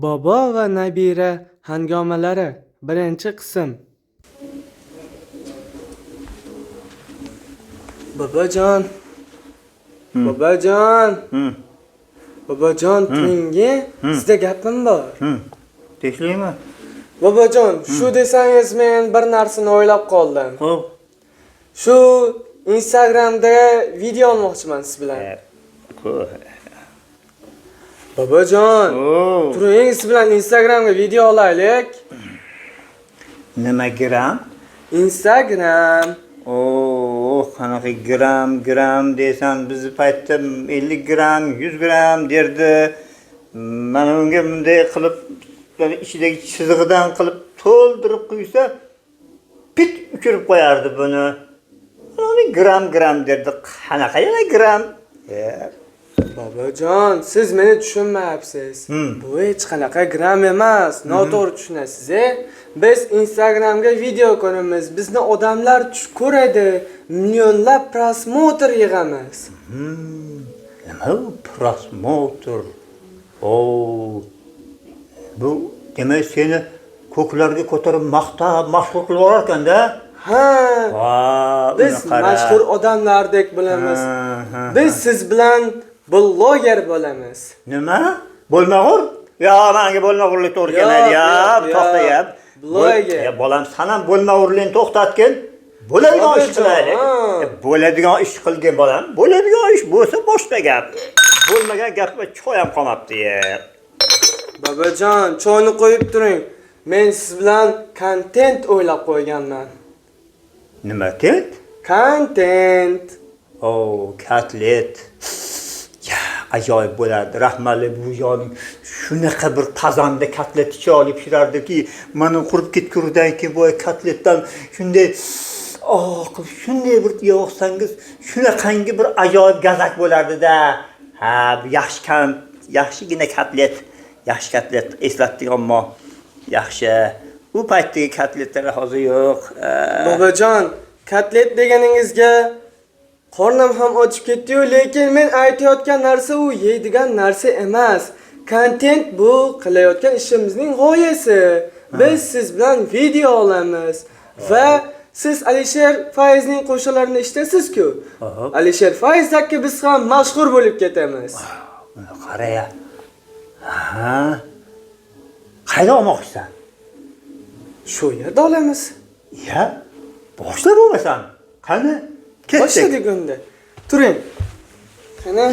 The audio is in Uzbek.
Bobo va nabira hangomalari. Birinchi qism. Bobojon. Bobojon. Bobojon, turingi. Sizda gapim bor. Teklaymi? Bobojon, shu desangiz men bir narsani o'ylab qoldim. Xo'p. Shu Instagramda video olmoqchiman siz bilan. Bobojon, turing siz bilan Instagramga video olaylik. Nima gram? Instagram. Qanaqa gram desan, bizni paytda 50 gram, 100 gram derdi. Mana unga bunday qilib, ichidagi chizig'idan qilib to'ldirib qo'ysa, pit uchirib qo'yardi buni. Mana gram derdi. Qanaqa yana gram? Bobojon, siz meni tushunmayapsiz. Bu hech qanaqa gram emas, noto'g'ri tushunasiz. Biz Instagramga video ko'ramiz, bizni odamlar ko'radi, millionlab prosmotr yig'amiz. Nima bu prosmotr? Bu demak seni ko'klarga ko'tarib maqtab, mashhur qilib yuborarkan-da? Ha. Biz mashhur odamlardek bo'lamiz. Biz siz bilan blogger bo'lamiz. Nima? Bo'lmag'ur? Menga bo'lmag'urlik to'g'ri kelmaydi. To'xtayap. Blogger. Bolam, sen ham bo'lmag'urlikni to'xtatgin. Bo'ladigan ish qilaylik. Bo'ladigan ish qilgin bolam. Bo'ladigan ish bo'lsa boshqa gap. Bo'lmagan gapga choy ham qolmabdi. Bobojon, choyni qo'yib turing. Men siz bilan kontent o'ylab qo'yganman. Nima tet? Kontent. Kotlet. Ajoyib bo'lardi. Rahmatli buvijoning shunaqa bir qozonda kotlet icha olib pishirardiki, mana qurib ketgurdan keyin bu kotletdan shunday qilib shunday bir yo'qsangiz, shunaqangi bir ajoyib gazak bo'lardi-da. Bu yaxshigina kotlet. Yaxshi kotlet eslatdik, ammo yaxshi. Bu paytdagi kotletlar hozir yo'q. Bobojon, kotlet deganingizga qornim ham ochib ketdi-yu, lekin men aytayotgan narsa u yeydigan narsa emas. Kontent bu qilayotgan ishimizning g'oyasi. Biz siz bilan video olamiz va siz Alisher Fayzning qo'shiqlarini eshitasiz-ku. Alisher Fayz aka biz ham mashhur bo'lib ketamiz. Qaraya. Qayda olmoqchisan? Shu yerda olamiz. Boshla bo'lmasan. Qani? Boshladik unda. Turing. Qani?